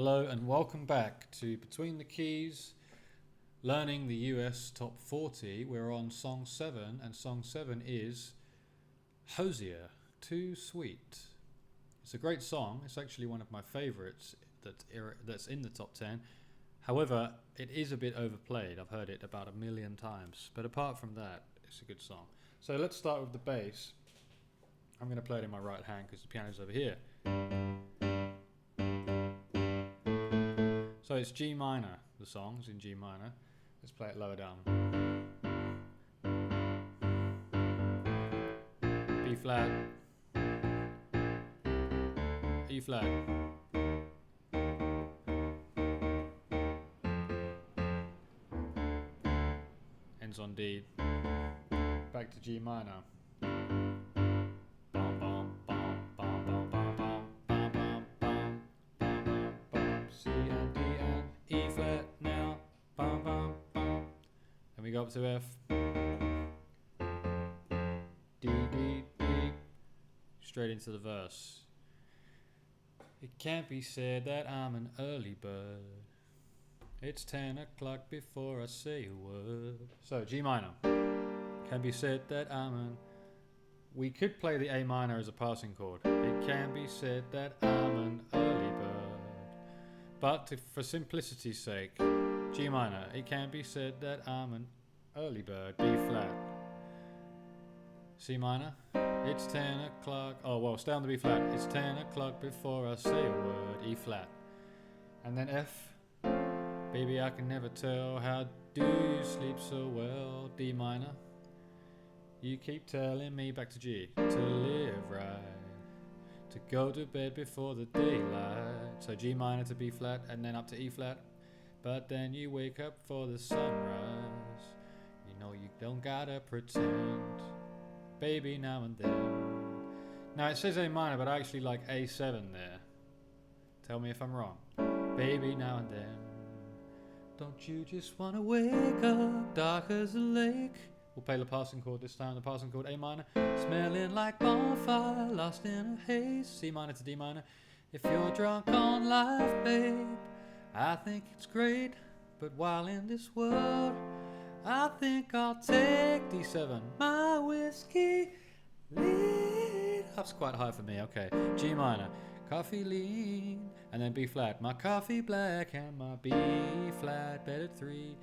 Hello and welcome back to Between the Keys, learning the US Top 40. We're on Song 7 and Song 7 is Hozier, Too Sweet. It's a great song. It's actually one of my favorites that's in the top 10. However, it is a bit overplayed. I've heard it about 1,000,000 times. But apart from that, it's a good song. So let's start with the bass. I'm going to play it in my right hand because the piano's over here. So it's G minor, the song's in G minor. Let's play it lower down. B flat, E flat, ends on D, back to G minor. We go up to F, D, D, D, straight into the verse. It can't be said that I'm an early bird. It's 10 o'clock before I say a word. So G minor. Can be said that we could play the A minor as a passing chord. It can be said that I'm an early bird. But for simplicity's sake, G minor. It can be said that I'm an early bird, B flat, C minor, it's 10 o'clock, stay on the B flat, it's 10 o'clock before I say a word, E flat, and then F, baby I can never tell, how do you sleep so well, D minor, you keep telling me, back to G, to live right, to go to bed before the daylight, so G minor to B flat, and then up to E flat, but then you wake up for the sunrise. No, you don't gotta pretend, baby, now and then. Now it says A minor, but I actually like A7 there. Tell me if I'm wrong. Baby, now and then. Don't you just wanna wake up dark as a lake? We'll play the passing chord this time, the passing chord A minor. Smelling like bonfire, lost in a haze. C minor to D minor. If you're drunk on life, babe, I think it's great. But while in this world, I think I'll take D7, my whiskey lean. That's quite high for me, okay. G minor, coffee lean, and then B flat. My coffee black and my B flat, better 3.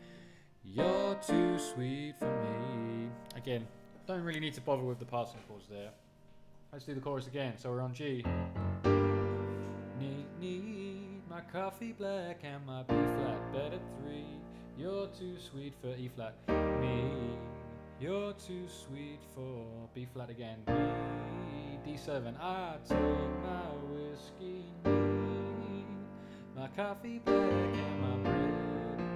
You're too sweet for me. Again, don't really need to bother with the passing chords there. Let's do the chorus again. So we're on G. Need my coffee black and my B flat, better 3. You're too sweet for E flat, me. You're too sweet for B flat again, B, D7. I take my whiskey neat, my coffee black and my bread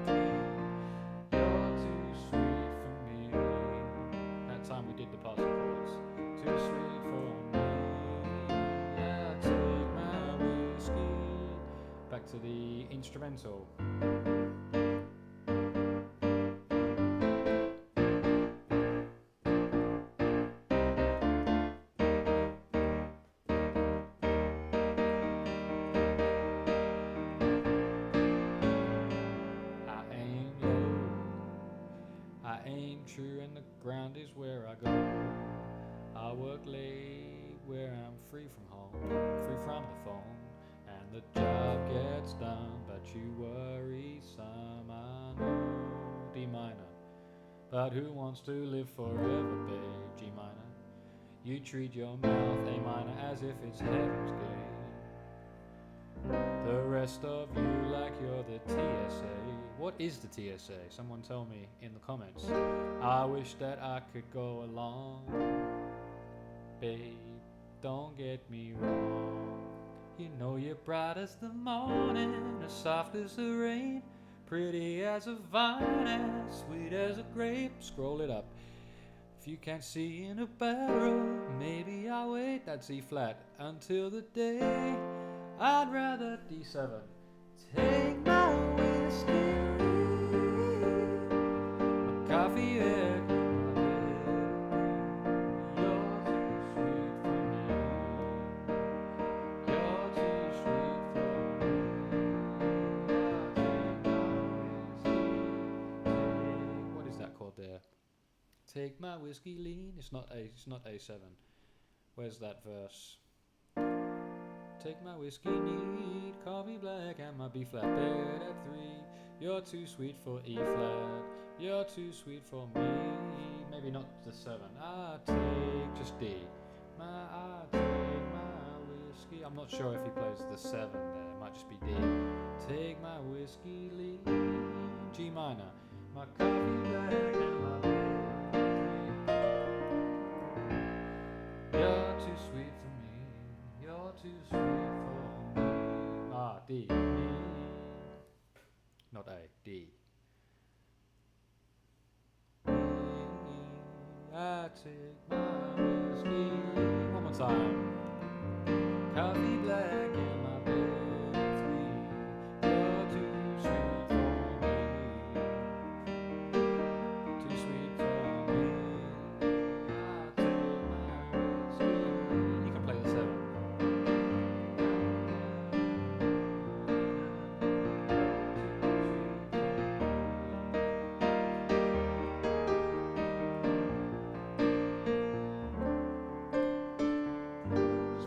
tea. You're too sweet for me. That time we did the passing chords. Too sweet for me. I take my whiskey. Back to the instrumental. I aim true and the ground is where I go. I work late where I'm free from home, free from the phone, and the job gets done, but you worry some, I know. D minor, but who wants to live forever, babe? G minor, you treat your mouth, A minor, as if it's heaven's gate. The rest of you like you're the TSA. What is the TSA? Someone tell me in the comments. I wish that I could go along. Babe, don't get me wrong. You know you're bright as the morning, as soft as the rain, pretty as a vine, as sweet as a grape. Scroll it up. If you can't see in a barrel, maybe I'll wait. That's E flat until the day. I'd rather D7. Take my whiskey, my coffee egg, you're too sweet for me. You're too sweet for me. Take my whiskey lean. It's not A7. Where's that verse? Take my whiskey neat, coffee black and my B flat bed at 3. You're too sweet for E flat. You're too sweet for me. Maybe not the 7. I take just D. I take my whiskey. I'm not sure if he plays the 7 there. It might just be D. Take my whiskey lean. G minor. My coffee black and my bed at 3. You're too sweet for me. You're too sweet for me. Ah, D. Not A, D. I take my whiskey. One more time. Coffee black in my bed at 3. You're too sweet for me. Too sweet for me. I take my whiskey. You can play the 7.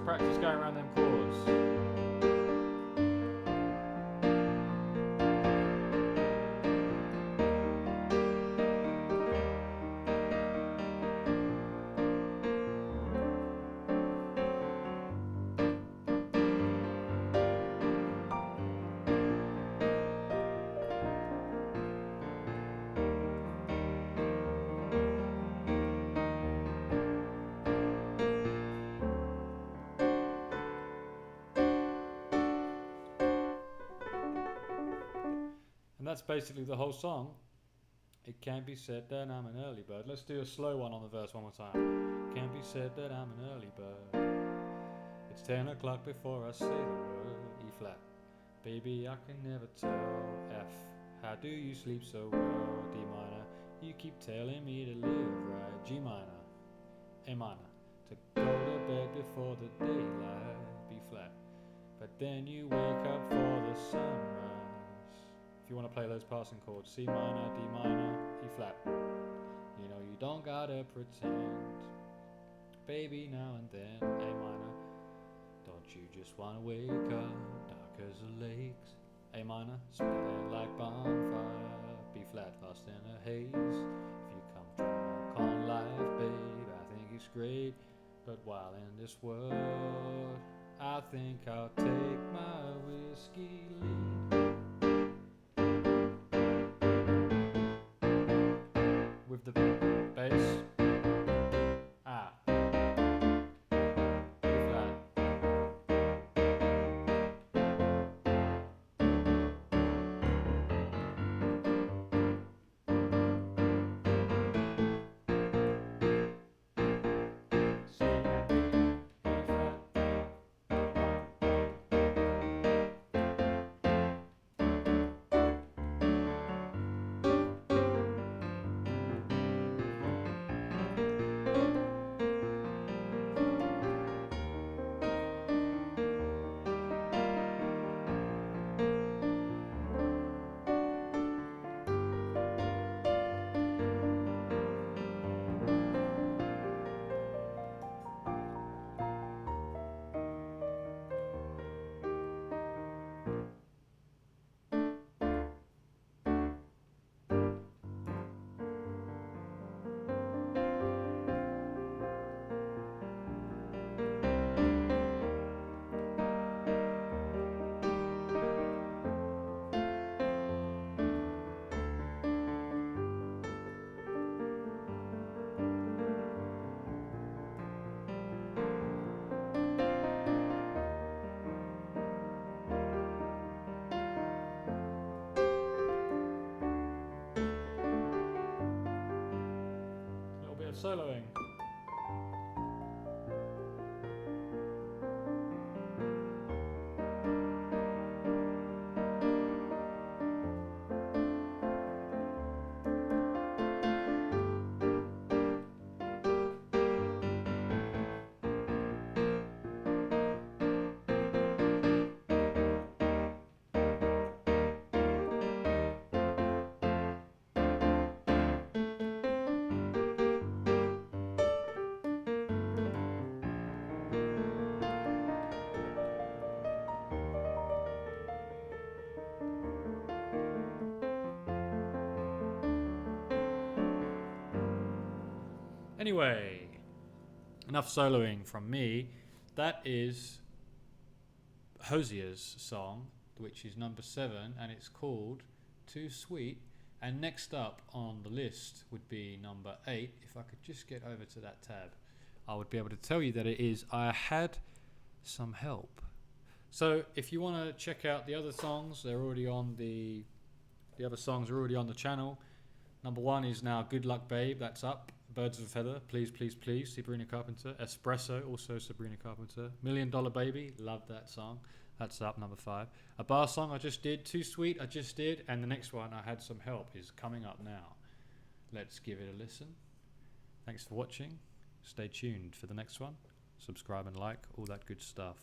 Practice going around them chords. And that's basically the whole song. It can't be said that I'm an early bird. Let's do a slow one on the verse one more time. Can't be said that I'm an early bird. It's 10 o'clock before I say the word E flat. Baby, I can never tell. F. How do you sleep so well? D minor. You keep telling me to live right. G minor. A minor. To go to bed before the daylight. B flat. But then you wake up for the sunrise. If you want to play those passing chords, C minor, D minor, E flat. You know you don't gotta pretend, baby, now and then. A minor. Don't you just wanna wake up, dark as the lakes. A minor, smelling like bonfire. B flat, lost in a haze. If you come drunk on life, babe, I think it's great. But while in this world, I think I'll take my whiskey lead. With the bass, A flat. C and D, E flat. Soloing. Anyway, enough soloing from me. That is Hozier's song, which is number 7, and it's called Too Sweet. And next up on the list would be number 8. If I could just get over to that tab, I would be able to tell you that it is I Had Some Help. So if you want to check out the other songs, they're already on the other songs are already on the channel. Number 1 is now Good Luck Babe, that's up. Birds of a Feather, Please Please Please, Sabrina Carpenter. Espresso, also Sabrina Carpenter. $1 Million Baby, love that song. That's up, number 5. A bar song I just did, Too Sweet I just did, and the next one, I Had Some Help, is coming up now. Let's give it a listen. Thanks for watching. Stay tuned for the next one. Subscribe and like, all that good stuff.